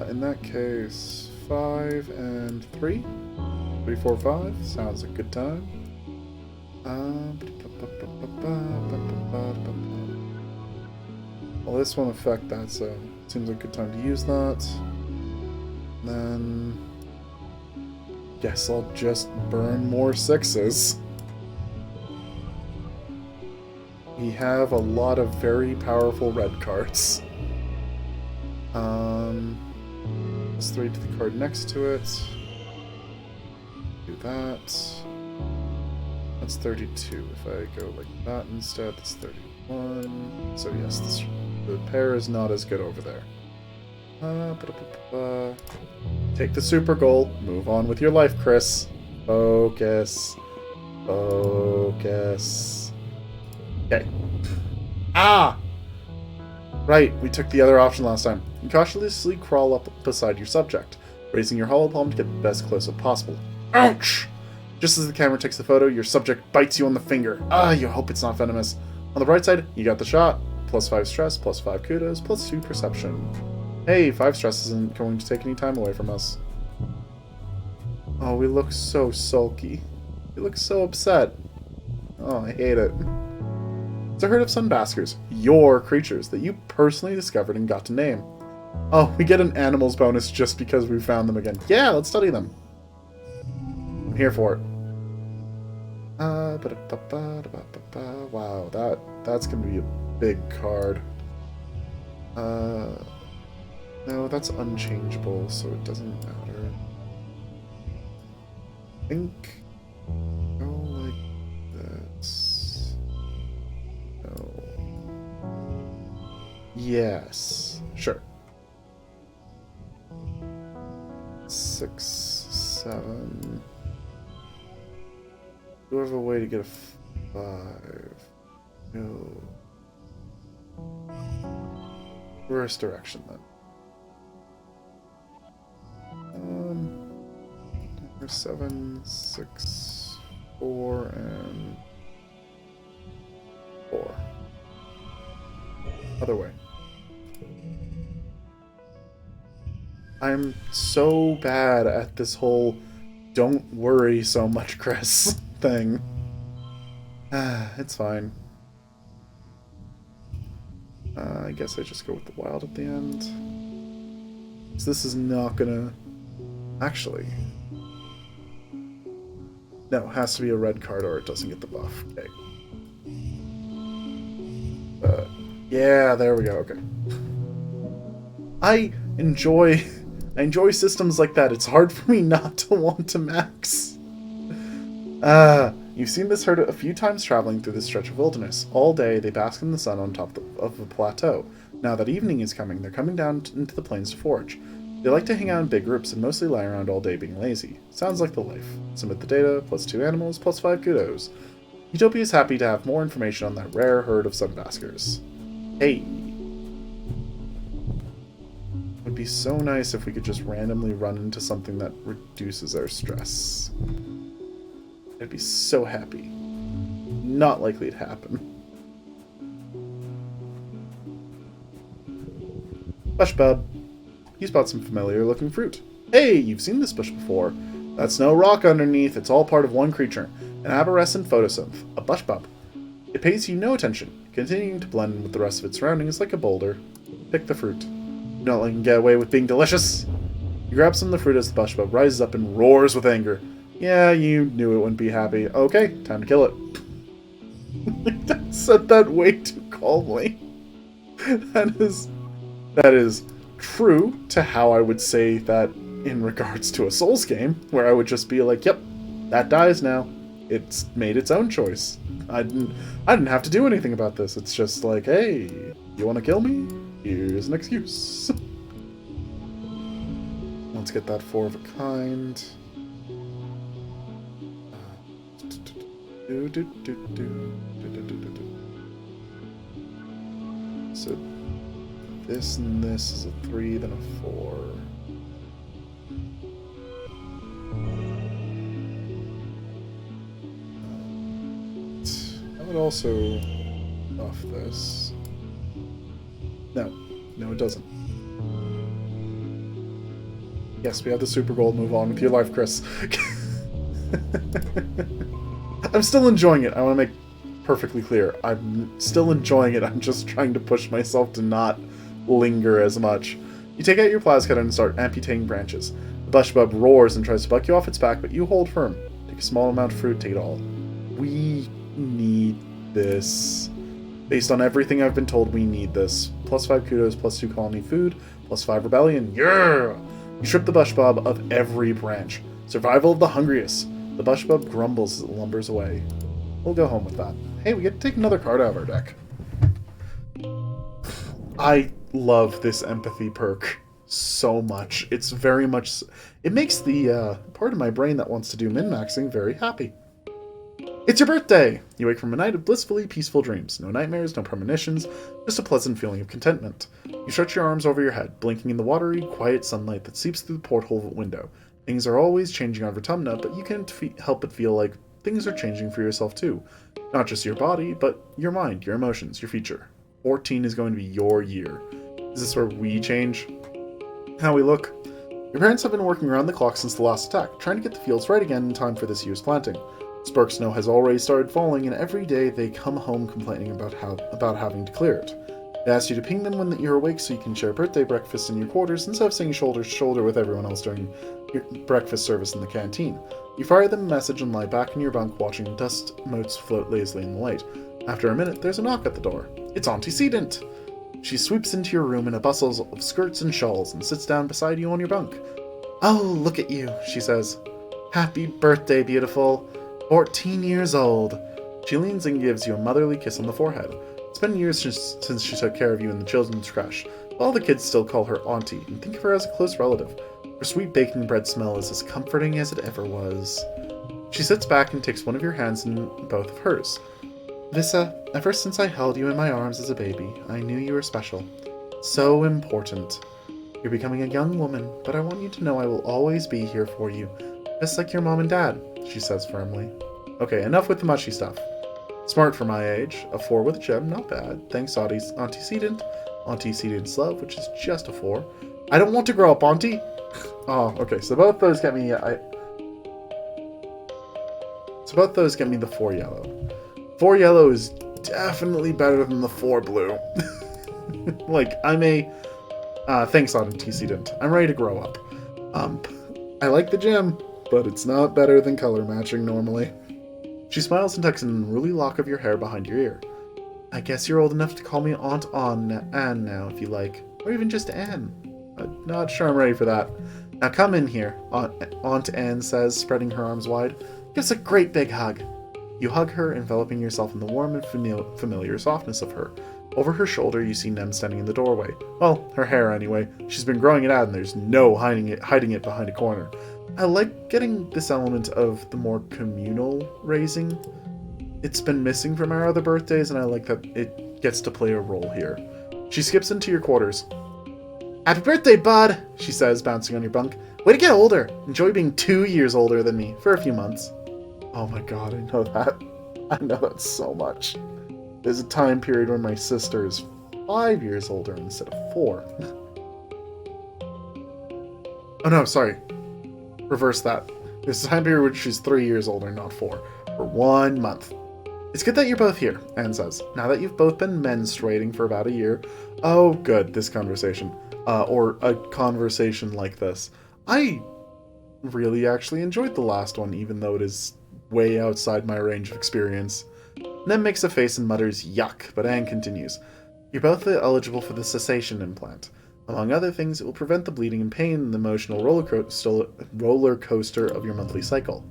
In that case, 5 and 3. 3, 4, 5. Sounds a good time. Well, this won't affect that, so seems like a good time to use that. And then... Guess I'll just burn more 6s. We have a lot of very powerful red cards. Let's 3 to the card next to it. Do that. That's 32. If I go like that instead, that's 31. So yes, the pair is not as good over there. Take the super goal. Move on with your life, Chris. Focus. Focus. Okay. Ah! Right, we took the other option last time. You cautiously crawl up beside your subject, raising your hollow palm to get the best close-up possible. Ouch! Just as the camera takes the photo, your subject bites you on the finger. Ah, you hope it's not venomous. On the bright side, you got the shot. +5 stress, +5 kudos, +2 perception. Hey, 5 stress isn't going to take any time away from us. Oh, we look so sulky. We look so upset. Oh, I hate it. It's a herd of sunbaskers, your creatures, that you personally discovered and got to name. Oh, we get an animals bonus just because we found them again. Yeah, let's study them. I'm here for it. Wow, that's gonna be a big card. No, that's unchangeable, so it doesn't matter. I think go like this. No. Yes, sure. 6, 7. Do I have a way to get a 5? No. Reverse direction then. 7, 6, 4, and 4. Other way. I'm so bad at this whole don't worry so much, Chris thing. It's fine. I guess I just go with the wild at the end. So this is not gonna... Actually... No, it has to be a red card or it doesn't get the buff. Okay. Yeah, there we go, okay. I enjoy systems like that. It's hard for me not to want to max. You've seen this herd a few times traveling through this stretch of wilderness. All day, they bask in the sun on top of the plateau. Now that evening is coming, they're coming down into the plains to forage. They like to hang out in big groups and mostly lie around all day being lazy. Sounds like the life. Submit the data, +2 animals, +5 kudos. Utopia is happy to have more information on that rare herd of sunbaskers. Hey. It would be so nice if we could just randomly run into something that reduces our stress. I'd be so happy. Not likely to happen. Bush bub. You spot some familiar looking fruit. Hey, you've seen this bush before. That's no rock underneath, it's all part of one creature. An arborescent photosynth, a bush bub. It pays you no attention, continuing to blend in with the rest of its surroundings like a boulder. Pick the fruit. Do not let him get away with being delicious. You grab some of the fruit as the bush bub rises up and roars with anger. Yeah, you knew it wouldn't be happy. Okay, time to kill it. I said that way too calmly. That is true to how I would say that in regards to a Souls game, where I would just be like, yep, that dies now. It's made its own choice. I didn't have to do anything about this. It's just like, hey, you want to kill me? Here's an excuse. Let's get that 4 of a kind. So this and this is a 3, then a 4. I would also buff this. No, it doesn't. Yes, we have the super gold. Move on with your life, Chris. I'm still enjoying it. I want to make perfectly clear. I'm still enjoying it. I'm just trying to push myself to not linger as much. You take out your plas cutter and start amputating branches. The bush bub roars and tries to buck you off its back, but you hold firm. Take a small amount of fruit, take it all. We need this. Based on everything I've been told, we need this. +5 kudos, +2 colony food, +5 rebellion. Yeah! You strip the bush bub of every branch. Survival of the hungriest. The bush bub grumbles as it lumbers away. We'll go home with that. Hey, we get to take another card out of our deck. I love this empathy perk so much. It's very much... It makes the part of my brain that wants to do min-maxing very happy. It's your birthday! You wake from a night of blissfully peaceful dreams. No nightmares, no premonitions, just a pleasant feeling of contentment. You stretch your arms over your head, blinking in the watery, quiet sunlight that seeps through the porthole of a window. Things are always changing on Vertumna, but you can't help but feel like things are changing for yourself too. Not just your body, but your mind, your emotions, your future. 14 is going to be your year. Is this where we change how we look? Your parents have been working around the clock since the last attack, trying to get the fields right again in time for this year's planting. Spark snow has already started falling, and every day they come home complaining about having to clear it. They ask you to ping them when you're awake so you can share birthday breakfast in your quarters instead of sitting shoulder to shoulder with everyone else during your breakfast service in the canteen. You fire them a message and lie back in your bunk watching dust motes float lazily in the light. After a minute, there's a knock at the door. It's Antecedent! She sweeps into your room in a bustle of skirts and shawls and sits down beside you on your bunk. Oh, look at you, she says. Happy birthday, beautiful. 14 years old. She leans and gives you a motherly kiss on the forehead. It's been years since she took care of you in the children's creche, but all the kids still call her Auntie and think of her as a close relative. Her sweet baking bread smell is as comforting as it ever was. She sits back and takes one of your hands in both of hers. Vissa, ever since I held you in my arms as a baby, I knew you were special. So important. You're becoming a young woman, but I want you to know I will always be here for you, just like your mom and dad, she says firmly. Okay, enough with the mushy stuff. Smart for my age. A 4 with a gem, not bad. Thanks, Antecedent. Antecedent's love, which is just a 4. I don't want to grow up, Auntie. Oh, okay, so both those get me... So both those get me the 4 yellow. 4 yellow is definitely better than the 4 blue. Like, I'm a... thanks, Auntie didn't. I'm ready to grow up. I like the gym, but it's not better than color matching normally. She smiles and tucks in an unruly lock of your hair behind your ear. I guess you're old enough to call me Aunt Anne now, if you like. Or even just Anne. I'm not sure I'm ready for that. Now come in here, Aunt Anne says, spreading her arms wide. Give us a great big hug. You hug her, enveloping yourself in the warm and familiar softness of her. Over her shoulder, you see Nem standing in the doorway. Well, her hair anyway. She's been growing it out and there's no hiding it behind a corner. I like getting this element of the more communal raising. It's been missing from our other birthdays, and I like that it gets to play a role here. She skips into your quarters. Happy birthday, bud, she says, bouncing on your bunk. Way to get older. Enjoy being 2 years older than me for a few months. Oh my god, I know that. I know that so much. There's a time period when my sister is 5 years older instead of 4. Oh no, sorry. Reverse that. There's a time period when she's 3 years older, not 4. For 1 month. It's good that you're both here, Anne says. Now that you've both been menstruating for about a year. Oh, good, this conversation. Or a conversation like this. I really actually enjoyed the last one, even though it is way outside my range of experience. Nem makes a face and mutters, yuck, but Anne continues. You're both eligible for the cessation implant. Among other things, it will prevent the bleeding and pain and the emotional roller coaster of your monthly cycle.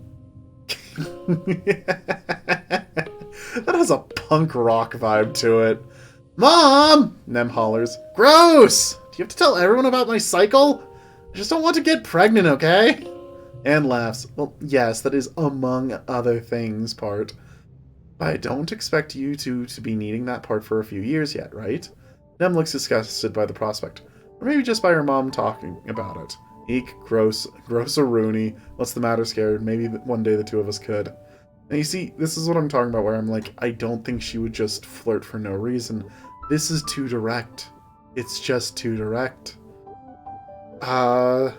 That has a punk rock vibe to it. Mom! Nem hollers. Gross! Do you have to tell everyone about my cycle? I just don't want to get pregnant, okay? Anne laughs. Well, yes, that is among other things part. But I don't expect you to be needing that part for a few years yet, right? Nem looks disgusted by the prospect. Or maybe just by her mom talking about it. Eek, gross-a-rooney. What's the matter, scared? Maybe one day the two of us could. And you see, this is what I'm talking about, where I'm like, I don't think she would just flirt for no reason. This is too direct. It's just too direct. I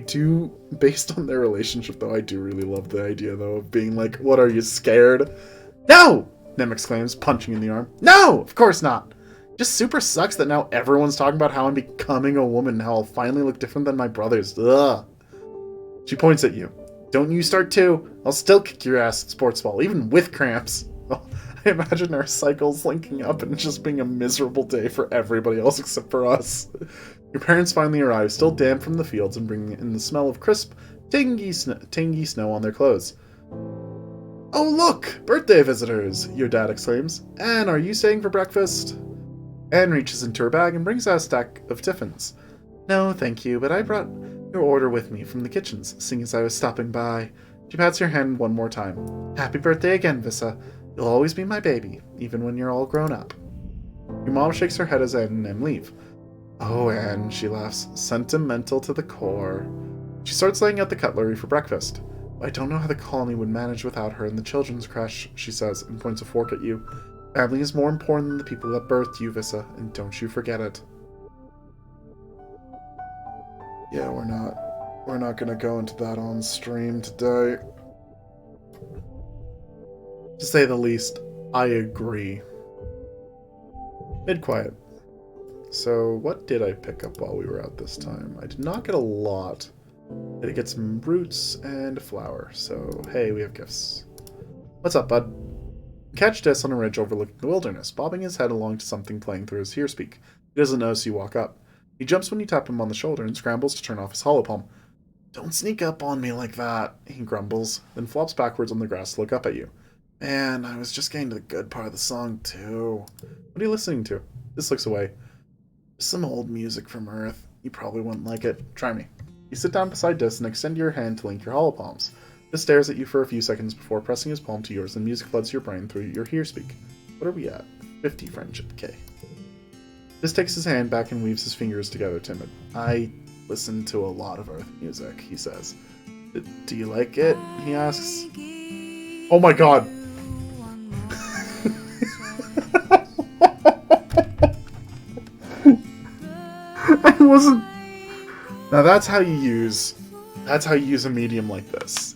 do, based on their relationship, though, I do really love the idea, though, of being like, what, are you scared? No! Nem exclaims, punching in the arm. No! Of course not! Just super sucks that now everyone's talking about how I'm becoming a woman and how I'll finally look different than my brothers. Ugh. She points at you. Don't you start too. I'll still kick your ass at sports ball, even with cramps. I imagine our cycles linking up and just being a miserable day for everybody else except for us. Your parents finally arrive, still damp from the fields and bringing in the smell of crisp, tangy snow on their clothes. Oh look! Birthday visitors! Your dad exclaims. Anne, are you staying for breakfast? Anne reaches into her bag and brings out a stack of tiffins. No, thank you, but I brought your order with me from the kitchens, seeing as I was stopping by. She pats your hand one more time. Happy birthday again, Vissa. You'll always be my baby, even when you're all grown up. Your mom shakes her head as Anne and Em leave. Oh, Anne, she laughs, sentimental to the core. She starts laying out the cutlery for breakfast. I don't know how the colony would manage without her in the children's creche, she says, and points a fork at you. Family is more important than the people that birthed you, Vissa, and don't you forget it. Yeah, we're not gonna go into that on stream today. To say the least, I agree. Mid-quiet. So, what did I pick up while we were out this time? I did not get a lot. I did get some roots and a flower, so hey, we have gifts. What's up, bud? Catch Des on a ridge overlooking the wilderness, bobbing his head along to something playing through his hearspeak. He doesn't know, so you walk up. He jumps when you tap him on the shoulder and scrambles to turn off his hollow palm. Don't sneak up on me like that, he grumbles, then flops backwards on the grass to look up at you. Man, I was just getting to the good part of the song, too. What are you listening to? This looks away. Some old music from Earth. You probably wouldn't like it. Try me. You sit down beside Dis and extend your hand to link your hollow palms. Dis stares at you for a few seconds before pressing his palm to yours, and music floods your brain through your hearspeak. What are we at? 50 friendship K. Dis takes his hand back and weaves his fingers together, timid. I listen to a lot of Earth music, he says. Do you like it? He asks. Oh my god! wasn't... Now that's how you use a medium like this.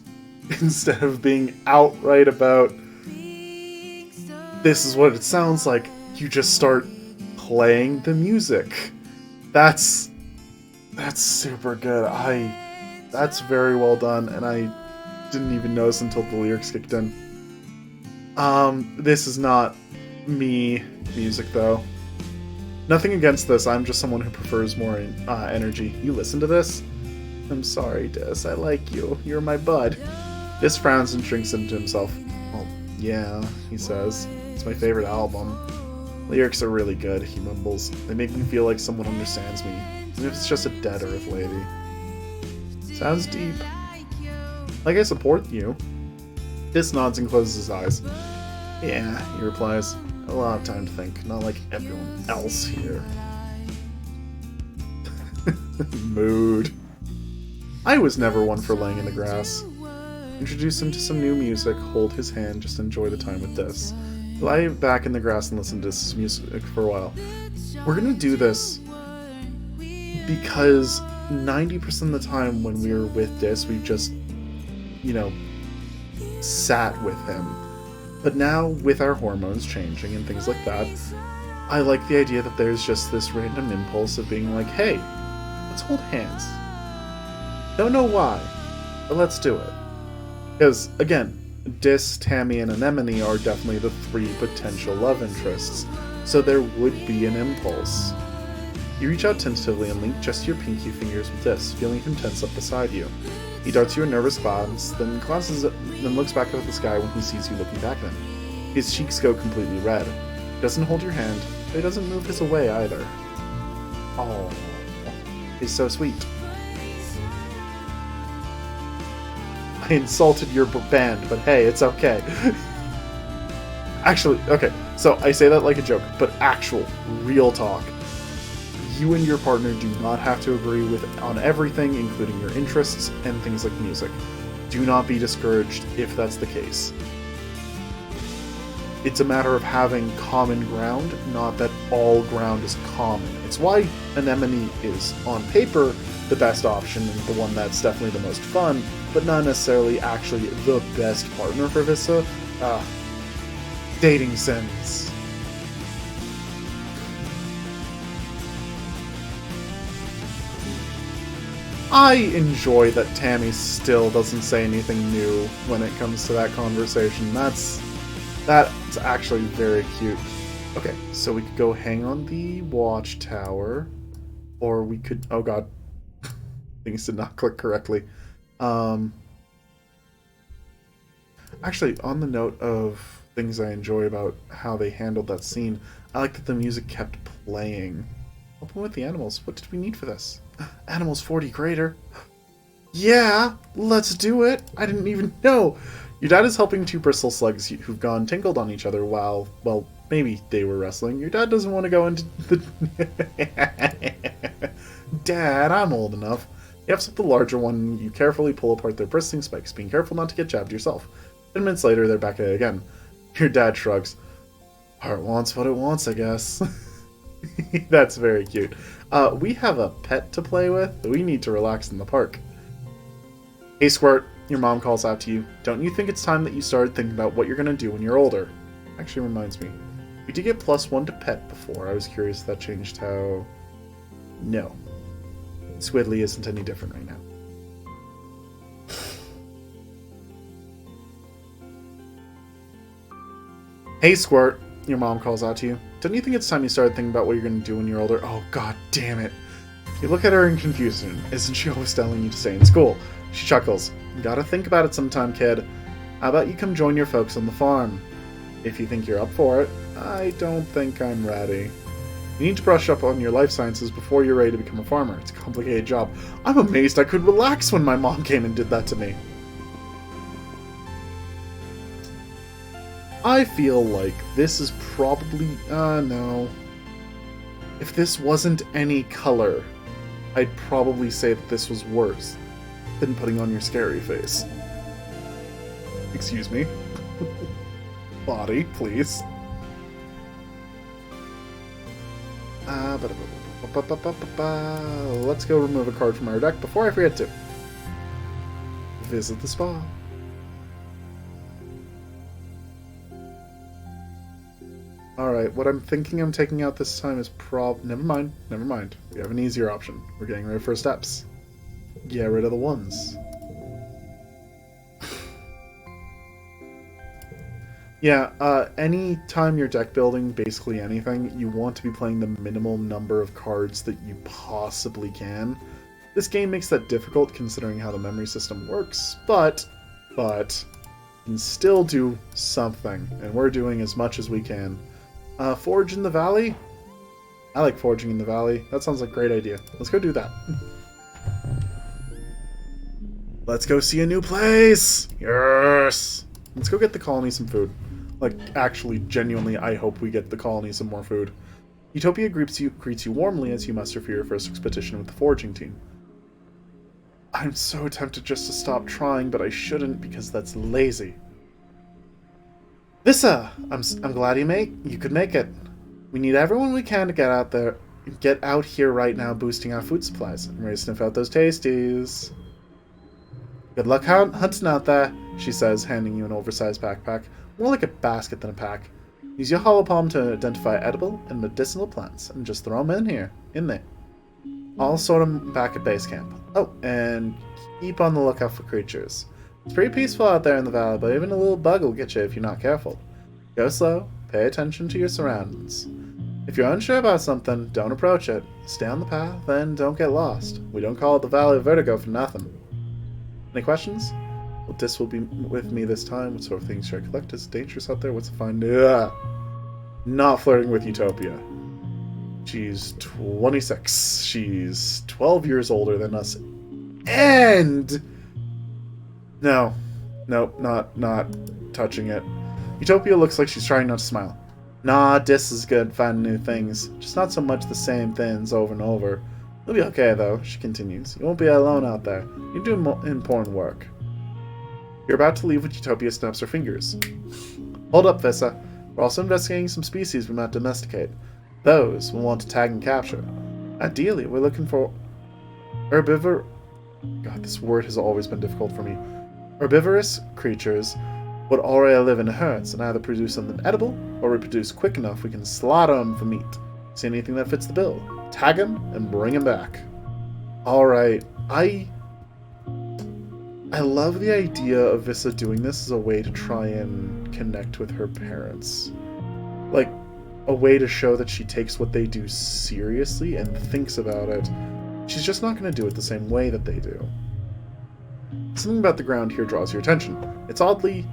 Instead of being outright about, this is what it sounds like, you just start playing the music. That's super good. That's very well done, and I didn't even notice until the lyrics kicked in. This is not me music, though. Nothing against this, I'm just someone who prefers more energy. You listen to this? I'm sorry, Dis, I like you. You're my bud. Dis frowns and shrinks into himself. Well, yeah, he says. It's my favorite album. Lyrics are really good, he mumbles. They make me feel like someone understands me, even if it's just a dead earth lady. Sounds deep. Like I support you. Dis nods and closes his eyes. Yeah, he replies. A lot of time to think, not like everyone else here. Mood. I was never one for laying in the grass. Introduce him to some new music, hold his hand, just enjoy the time with Dis. Lie back in the grass and listen to this music for a while. We're gonna do this because 90% of the time when we're with Dis, we've just, sat with him. But now, with our hormones changing and things like that, I like the idea that there's just this random impulse of being like, hey, let's hold hands. Don't know why, but let's do it. Because, again, Dis, Tammy, and Anemone are definitely the 3 potential love interests, so there would be an impulse. You reach out tentatively and link just your pinky fingers with Dis, feeling him tense up beside you. He darts you a nervous glance, then looks back up at the sky when he sees you looking back at him. His cheeks go completely red. He doesn't hold your hand, but he doesn't move his away either. Oh, he's so sweet. I insulted your band, but hey, it's okay. Actually, okay, so I say that like a joke, but actual, real talk. You and your partner do not have to agree on everything, including your interests and things like music. Do not be discouraged if that's the case. It's a matter of having common ground, not that all ground is common. It's why Anemone is, on paper, the best option and the one that's definitely the most fun, but not necessarily actually the best partner for Vissa. Dating sims. I enjoy that Tammy still doesn't say anything new when it comes to that conversation. That's actually very cute. Okay, so we could go hang on the watchtower, or we could... Oh god. Things did not click correctly. Actually, on the note of things I enjoy about how they handled that scene, I like that the music kept playing. Open with the animals. What did we need for this? Animals 40 greater. Yeah, let's do it. I didn't even know. Your dad is helping 2 bristle slugs who've gone tingled on each other while, well, maybe they were wrestling. Your dad doesn't want to go into the... Dad, I'm old enough. You have the larger one, you carefully pull apart their bristling spikes, being careful not to get jabbed yourself. 10 minutes later, they're back at it again. Your dad shrugs. Heart wants what it wants, I guess. That's very cute. We have a pet to play with. We need to relax in the park. Hey, Squirt, your mom calls out to you. Don't you think it's time that you started thinking about what you're going to do when you're older? Actually reminds me. We did get +1 to pet before. I was curious if that changed how... No. Squidly isn't any different right now. Hey, Squirt, your mom calls out to you. Don't you think it's time you started thinking about what you're going to do when you're older? Oh, god damn it. You look at her in confusion. Isn't she always telling you to stay in school? She chuckles. You gotta think about it sometime, kid. How about you come join your folks on the farm? If you think you're up for it. I don't think I'm ready. You need to brush up on your life sciences before you're ready to become a farmer. It's a complicated job. I'm amazed I could relax when my mom came and did that to me. I feel like this is probably... no. If this wasn't any color, I'd probably say that this was worse than putting on your scary face. Excuse me. Body, please. Let's go remove a card from our deck before I forget to. Visit the spa. Alright, what I'm thinking I'm taking out this time is never mind. We have an easier option. We're getting rid of first steps. Get rid of the ones. Yeah, any time you're deck building, basically anything, you want to be playing the minimum number of cards that you possibly can. This game makes that difficult considering how the memory system works, but you can still do something, and we're doing as much as we can. Forge in the Valley? I like foraging in the Valley. That sounds like a great idea. Let's go do that. Let's go see a new place! Yes! Let's go get the colony some food. Like, actually, genuinely, I hope we get the colony some more food. Utopia greets you warmly as you muster for your first expedition with the foraging team. I'm so tempted just to stop trying, but I shouldn't because that's lazy. Vissa! I'm glad you could make it. We need everyone we can to get out here right now, boosting our food supplies. I'm ready to sniff out those tasties. Good luck hunting out there, she says, handing you an oversized backpack. More like a basket than a pack. Use your hollow palm to identify edible and medicinal plants, and just throw them in there. I'll sort them back at base camp. Oh, and keep on the lookout for creatures. It's pretty peaceful out there in the valley, but even a little bug will get you if you're not careful. Go slow, pay attention to your surroundings. If you're unsure about something, don't approach it. Stay on the path, and don't get lost. We don't call it the Valley of Vertigo for nothing. Any questions? Well, this will be with me this time. What sort of things should I collect? Is it dangerous out there? What's to find? Not flirting with Utopia. She's 26. She's 12 years older than us. And... No, not touching it. Utopia looks like she's trying not to smile. Nah, this is good, finding new things. Just not so much the same things over and over. You'll be okay, though, she continues. You won't be alone out there. You're doing important work. You're about to leave when Utopia snaps her fingers. Hold up, Vissa. We're also investigating some species we might domesticate. Those we'll want to tag and capture. Ideally, we're looking for herbivore... God, this word has always been difficult for me. Herbivorous creatures would already live in herds and either produce something edible or reproduce quick enough we can slaughter them for meat. See anything that fits the bill? Tag them and bring them back. Alright, I love the idea of Vissa doing this as a way to try and connect with her parents. Like, a way to show that she takes what they do seriously and thinks about it. She's just not going to do it the same way that they do. Something about the ground here draws your attention. It's oddly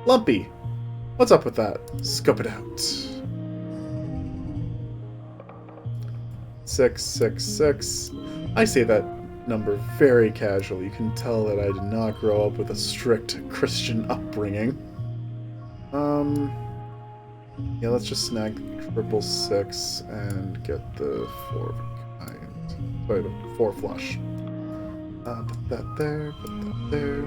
lumpy. What's up with that? Scope it out. 666. I say that number very casually. You can tell that I did not grow up with a strict Christian upbringing. Yeah, let's just snag 666 and get the 4 kind. Sorry, the 4 flush. Put that there, put that there.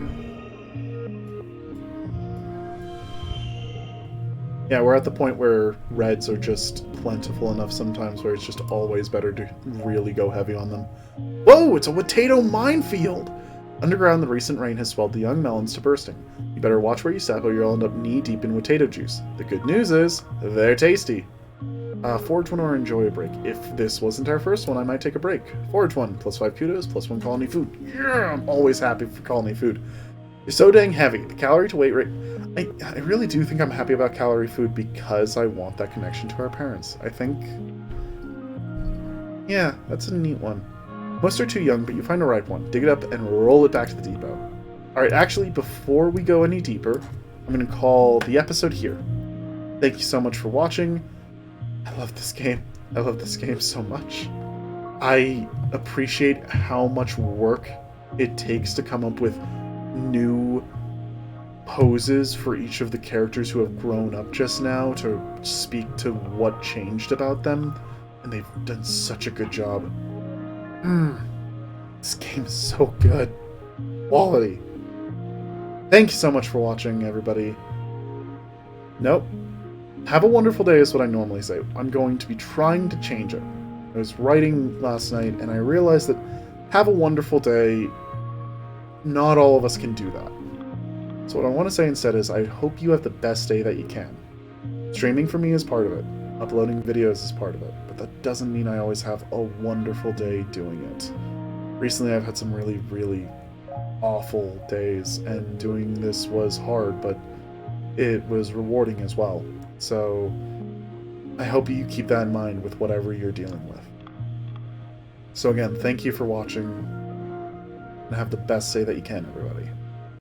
Yeah, we're at the point where reds are just plentiful enough sometimes where it's just always better to really go heavy on them. Whoa, it's a potato minefield! Underground, the recent rain has swelled the young melons to bursting. You better watch where you step or you'll end up knee-deep in potato juice. The good news is, they're tasty. Forge one or enjoy a break. If this wasn't our first one, I might take a break. Forge one, +5 kudos, +1 colony food. Yeah, I'm always happy for colony food. You're so dang heavy. The calorie to weight rate... I really do think I'm happy about calorie food because I want that connection to our parents. I think... Yeah, that's a neat one. Most are too young, but you find a ripe one. Dig it up and roll it back to the depot. Alright, actually, before we go any deeper, I'm going to call the episode here. Thank you so much for watching. I love this game. I love this game so much. I appreciate how much work it takes to come up with new poses for each of the characters who have grown up just now to speak to what changed about them, and they've done such a good job. This game is so good. Quality. Thank you so much for watching, everybody. Nope. Have a wonderful day is what I normally say. I'm going to be trying to change it. I was writing last night, and I realized that have a wonderful day, not all of us can do that. So what I want to say instead is I hope you have the best day that you can. Streaming for me is part of it. Uploading videos is part of it. But that doesn't mean I always have a wonderful day doing it. Recently I've had some really, really awful days, and doing this was hard, but it was rewarding as well. So I hope you keep that in mind with whatever you're dealing with. So again, thank you for watching, and have the best day that you can, everybody.